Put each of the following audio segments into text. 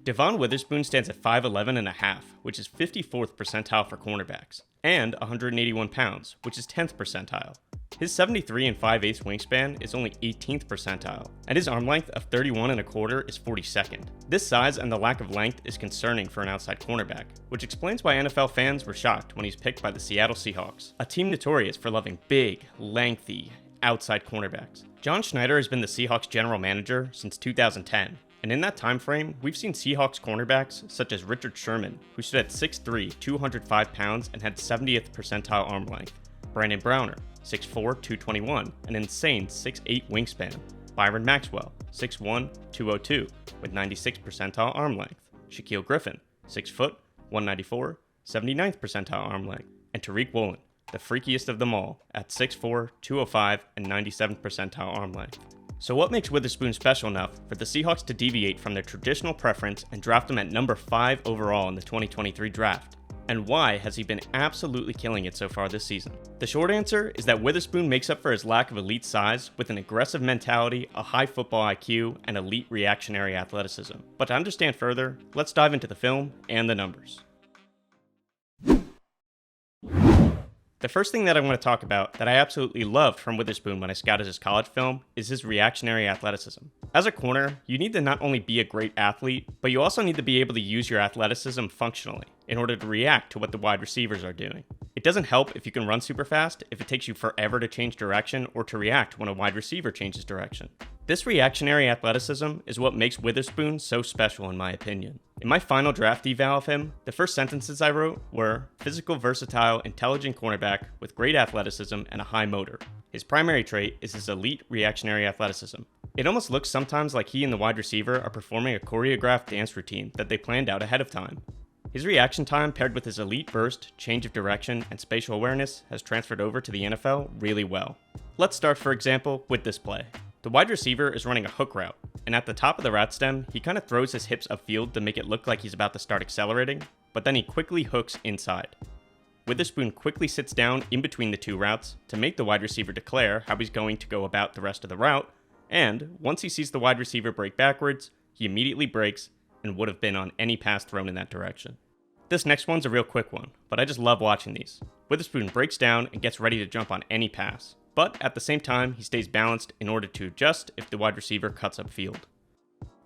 Devon Witherspoon stands at 5'11 and a half, which is 54th percentile for cornerbacks, and 181 pounds, which is 10th percentile. His 73 and 5/8 wingspan is only 18th percentile, and his arm length of 31 and a quarter is 42nd. This size and the lack of length is concerning for an outside cornerback, which explains why NFL fans were shocked when he's picked by the Seattle Seahawks, a team notorious for loving big, lengthy, outside cornerbacks. John Schneider has been the Seahawks general manager since 2010, and in that time frame, we've seen Seahawks cornerbacks such as Richard Sherman, who stood at 6'3", 205 pounds and had 70th percentile arm length, Brandon Browner, 6'4", 221, an insane 6'8 wingspan, Byron Maxwell, 6'1", 202, with 96th percentile arm length, Shaquille Griffin, 6 foot, 194, 79th percentile arm length, and Tariq Woolen, the freakiest of them all, at 6'4", 205, and 97th percentile arm length. So what makes Witherspoon special enough for the Seahawks to deviate from their traditional preference and draft him at number 5 overall in the 2023 draft? And why has he been absolutely killing it so far this season? The short answer is that Witherspoon makes up for his lack of elite size with an aggressive mentality, a high football IQ, and elite reactionary athleticism. But to understand further, let's dive into the film and the numbers. The first thing that I want to talk about that I absolutely loved from Witherspoon when I scouted his college film is his reactionary athleticism. As a corner, you need to not only be a great athlete, but you also need to be able to use your athleticism functionally in order to react to what the wide receivers are doing. It doesn't help if you can run super fast if it takes you forever to change direction or to react when a wide receiver changes direction. This reactionary athleticism is what makes Witherspoon so special in my opinion. In my final draft eval of him, the first sentences I wrote were physical, versatile, intelligent cornerback with great athleticism and a high motor. His primary trait is his elite reactionary athleticism. It almost looks sometimes like he and the wide receiver are performing a choreographed dance routine that they planned out ahead of time. His reaction time paired with his elite burst, change of direction, and spatial awareness has transferred over to the NFL really well. Let's start, for example, with this play. The wide receiver is running a hook route, and at the top of the route stem, he kind of throws his hips upfield to make it look like he's about to start accelerating, but then he quickly hooks inside. Witherspoon quickly sits down in between the two routes to make the wide receiver declare how he's going to go about the rest of the route, and once he sees the wide receiver break backwards, he immediately breaks and would have been on any pass thrown in that direction. This next one's a real quick one, but I just love watching these. Witherspoon breaks down and gets ready to jump on any pass, but at the same time, he stays balanced in order to adjust if the wide receiver cuts upfield.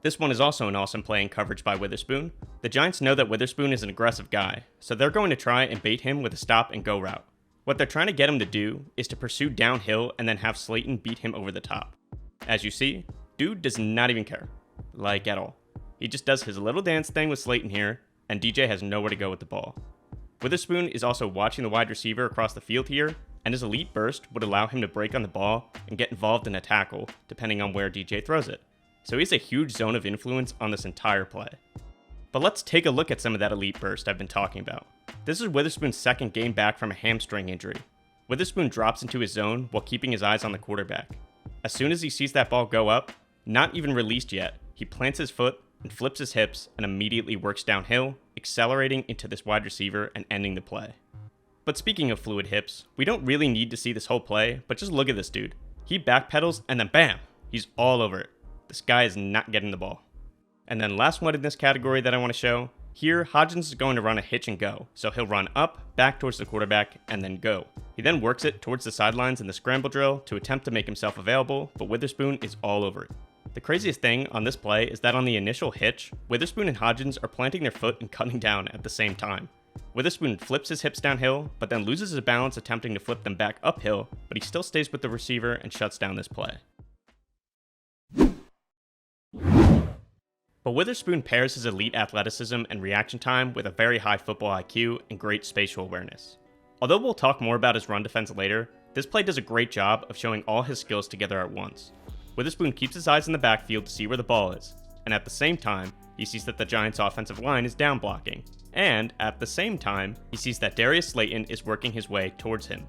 This one is also an awesome play in coverage by Witherspoon. The Giants know that Witherspoon is an aggressive guy, so they're going to try and bait him with a stop and go route. What they're trying to get him to do is to pursue downhill and then have Slayton beat him over the top. As you see, dude does not even care, like at all. He just does his little dance thing with Slayton here, and DJ has nowhere to go with the ball. Witherspoon is also watching the wide receiver across the field here, and his elite burst would allow him to break on the ball and get involved in a tackle, depending on where DJ throws it. So he's a huge zone of influence on this entire play. But let's take a look at some of that elite burst I've been talking about. This is Witherspoon's second game back from a hamstring injury. Witherspoon drops into his zone while keeping his eyes on the quarterback. As soon as he sees that ball go up, not even released yet, he plants his foot and flips his hips and immediately works downhill, accelerating into this wide receiver and ending the play. But speaking of fluid hips, we don't really need to see this whole play, but just look at this dude. He backpedals and then bam, he's all over it. This guy is not getting the ball. And then last one in this category that I want to show, here Hodgins is going to run a hitch and go. So he'll run up, back towards the quarterback, and then go. He then works it towards the sidelines in the scramble drill to attempt to make himself available, but Witherspoon is all over it. The craziest thing on this play is that on the initial hitch, Witherspoon and Hodgins are planting their foot and cutting down at the same time. Witherspoon flips his hips downhill, but then loses his balance attempting to flip them back uphill, but he still stays with the receiver and shuts down this play. But Witherspoon pairs his elite athleticism and reaction time with a very high football IQ and great spatial awareness. Although we'll talk more about his run defense later, this play does a great job of showing all his skills together at once. Witherspoon keeps his eyes in the backfield to see where the ball is, and at the same time, he sees that the Giants' offensive line is down blocking, and at the same time, he sees that Darius Slayton is working his way towards him.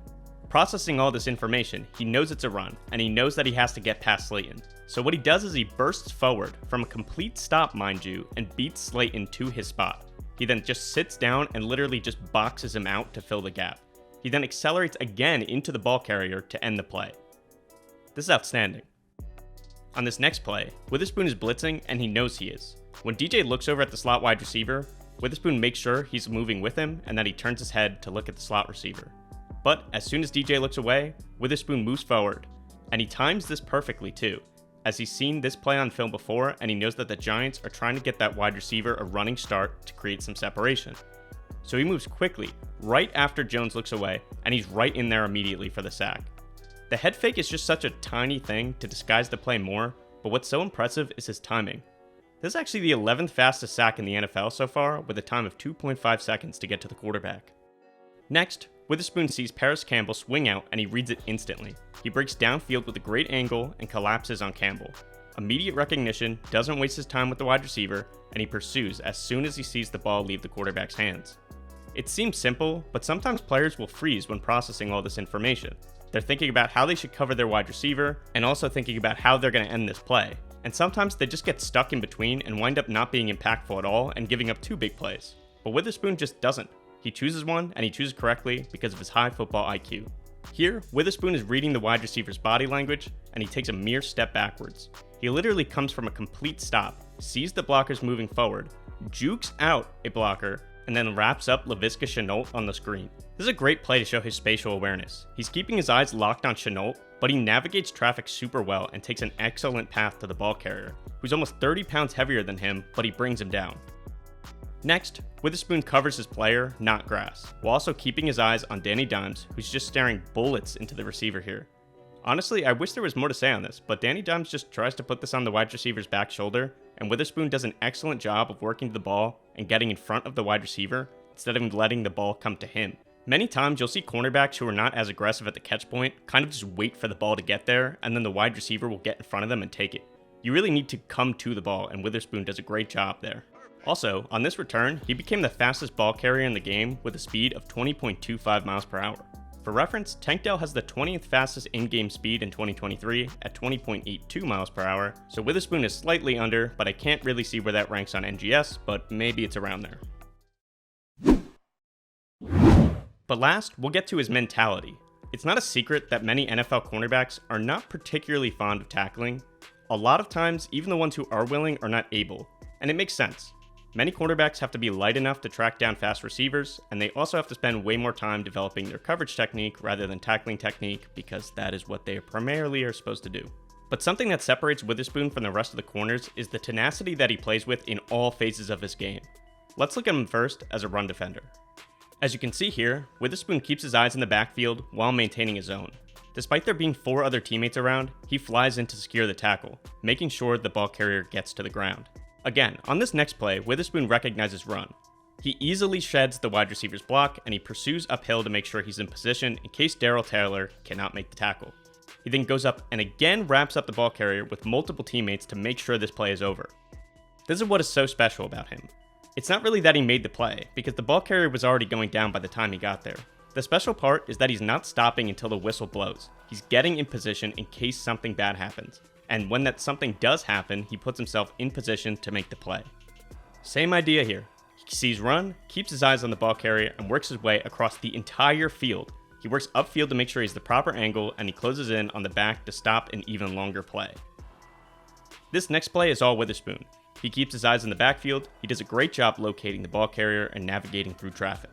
Processing all this information, he knows it's a run, and he knows that he has to get past Slayton. So what he does is he bursts forward, from a complete stop mind you, and beats Slayton to his spot. He then just sits down and literally just boxes him out to fill the gap. He then accelerates again into the ball carrier to end the play. This is outstanding. On this next play, Witherspoon is blitzing and he knows he is. When DJ looks over at the slot wide receiver, Witherspoon makes sure he's moving with him and that he turns his head to look at the slot receiver. But as soon as DJ looks away, Witherspoon moves forward, and he times this perfectly too, as he's seen this play on film before and he knows that the Giants are trying to get that wide receiver a running start to create some separation. So he moves quickly, right after Jones looks away, and he's right in there immediately for the sack. The head fake is just such a tiny thing to disguise the play more, but what's so impressive is his timing. This is actually the 11th fastest sack in the NFL so far, with a time of 2.5 seconds to get to the quarterback. Next, Witherspoon sees Paris Campbell swing out and he reads it instantly. He breaks downfield with a great angle and collapses on Campbell. Immediate recognition, doesn't waste his time with the wide receiver, and he pursues as soon as he sees the ball leave the quarterback's hands. It seems simple, but sometimes players will freeze when processing all this information. They're thinking about how they should cover their wide receiver, and also thinking about how they're going to end this play. And sometimes they just get stuck in between and wind up not being impactful at all and giving up 2 big plays. But Witherspoon just doesn't. He chooses one, and he chooses correctly because of his high football IQ. Here, Witherspoon is reading the wide receiver's body language, and he takes a mere step backwards. He literally comes from a complete stop, sees the blockers moving forward, jukes out a blocker, and then wraps up Laviska Shenault on the screen. This is a great play to show his spatial awareness. He's keeping his eyes locked on Shenault, but he navigates traffic super well and takes an excellent path to the ball carrier, who's almost 30 pounds heavier than him, but he brings him down. Next, Witherspoon covers his player, not grass, while also keeping his eyes on Danny Dimes, who's just staring bullets into the receiver here. Honestly, I wish there was more to say on this, but Danny Dimes just tries to put this on the wide receiver's back shoulder, and Witherspoon does an excellent job of working to the ball and getting in front of the wide receiver instead of letting the ball come to him. Many times you'll see cornerbacks who are not as aggressive at the catch point kind of just wait for the ball to get there, and then the wide receiver will get in front of them and take it. You really need to come to the ball, and Witherspoon does a great job there. Also, on this return, he became the fastest ball carrier in the game with a speed of 20.25 miles per hour. For reference, Tank Dell has the 20th fastest in-game speed in 2023 at 20.82 miles per hour, so Witherspoon is slightly under, but I can't really see where that ranks on NGS, but maybe it's around there. But last, we'll get to his mentality. It's not a secret that many NFL cornerbacks are not particularly fond of tackling. A lot of times, even the ones who are willing are not able, and it makes sense. Many quarterbacks have to be light enough to track down fast receivers, and they also have to spend way more time developing their coverage technique rather than tackling technique because that is what they primarily are supposed to do. But something that separates Witherspoon from the rest of the corners is the tenacity that he plays with in all phases of his game. Let's look at him first as a run defender. As you can see here, Witherspoon keeps his eyes in the backfield while maintaining his own. Despite there being 4 other teammates around, he flies in to secure the tackle, making sure the ball carrier gets to the ground. Again, on this next play, Witherspoon recognizes run. He easily sheds the wide receiver's block, and he pursues uphill to make sure he's in position in case Darrell Taylor cannot make the tackle. He then goes up and again wraps up the ball carrier with multiple teammates to make sure this play is over. This is what is so special about him. It's not really that he made the play, because the ball carrier was already going down by the time he got there. The special part is that he's not stopping until the whistle blows. He's getting in position in case something bad happens. And when that something does happen, he puts himself in position to make the play. Same idea here. He sees run, keeps his eyes on the ball carrier, and works his way across the entire field. He works upfield to make sure he's the proper angle, and he closes in on the back to stop an even longer play. This next play is all Witherspoon. He keeps his eyes in the backfield, he does a great job locating the ball carrier and navigating through traffic.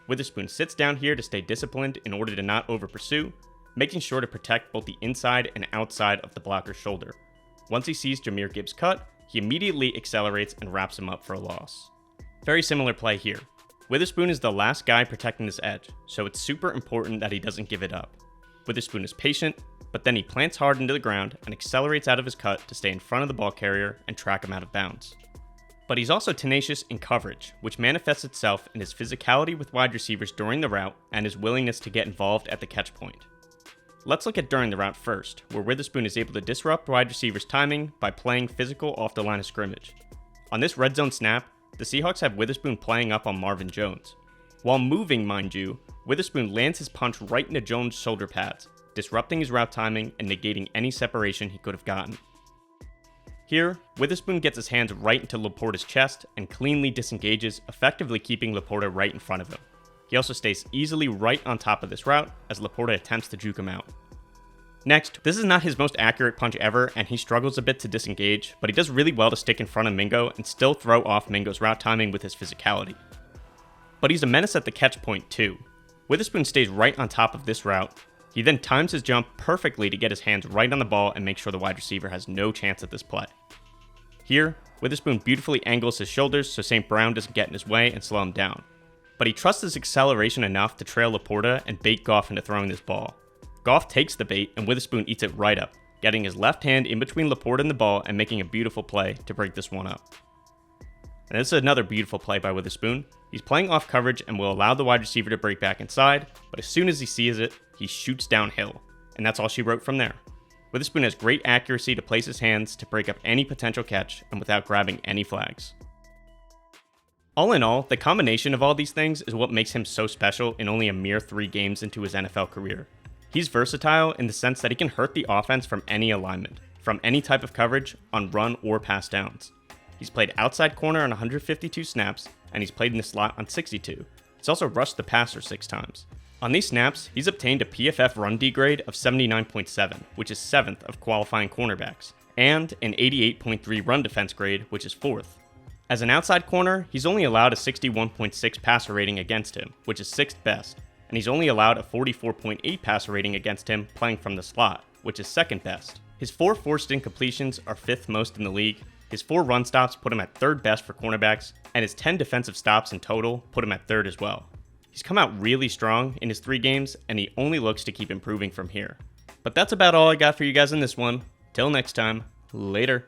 Witherspoon sits down here to stay disciplined in order to not over-pursue, making sure to protect both the inside and outside of the blocker's shoulder. Once he sees Jahmyr Gibbs cut, he immediately accelerates and wraps him up for a loss. Very similar play here. Witherspoon is the last guy protecting this edge, so it's super important that he doesn't give it up. Witherspoon is patient, but then he plants hard into the ground and accelerates out of his cut to stay in front of the ball carrier and track him out of bounds. But he's also tenacious in coverage, which manifests itself in his physicality with wide receivers during the route and his willingness to get involved at the catch point. Let's look at during the route first, where Witherspoon is able to disrupt wide receivers' timing by playing physical off the line of scrimmage. On this red zone snap, the Seahawks have Witherspoon playing up on Marvin Jones. While moving, mind you, Witherspoon lands his punch right into Jones' shoulder pads, disrupting his route timing and negating any separation he could have gotten. Here, Witherspoon gets his hands right into Laporta's chest and cleanly disengages, effectively keeping Laporta right in front of him. He also stays easily right on top of this route as Laporta attempts to juke him out. Next, this is not his most accurate punch ever, and he struggles a bit to disengage, but he does really well to stick in front of Mingo and still throw off Mingo's route timing with his physicality. But he's a menace at the catch point too. Witherspoon stays right on top of this route. He then times his jump perfectly to get his hands right on the ball and make sure the wide receiver has no chance at this play. Here, Witherspoon beautifully angles his shoulders so St. Brown doesn't get in his way and slow him down. But he trusts his acceleration enough to trail Laporta and bait Goff into throwing this ball. Goff takes the bait and Witherspoon eats it right up, getting his left hand in between Laporta and the ball and making a beautiful play to break this one up. And this is another beautiful play by Witherspoon. He's playing off coverage and will allow the wide receiver to break back inside, but as soon as he sees it, he shoots downhill. And that's all she wrote from there. Witherspoon has great accuracy to place his hands to break up any potential catch and without grabbing any flags. All in all, the combination of all these things is what makes him so special in only a mere 3 games into his NFL career. He's versatile in the sense that he can hurt the offense from any alignment, from any type of coverage, on run or pass downs. He's played outside corner on 152 snaps, and he's played in the slot on 62. He's also rushed the passer 6 times. On these snaps, he's obtained a PFF run D grade of 79.7, which is 7th of qualifying cornerbacks, and an 88.3 run defense grade, which is 4th. As an outside corner, he's only allowed a 61.6 passer rating against him, which is 6th best, and he's only allowed a 44.8 passer rating against him playing from the slot, which is 2nd best. His 4 forced incompletions are 5th most in the league, his 4 run stops put him at 3rd best for cornerbacks, and his 10 defensive stops in total put him at 3rd as well. He's come out really strong in his 3 games, and he only looks to keep improving from here. But that's about all I got for you guys in this one. Till next time, later.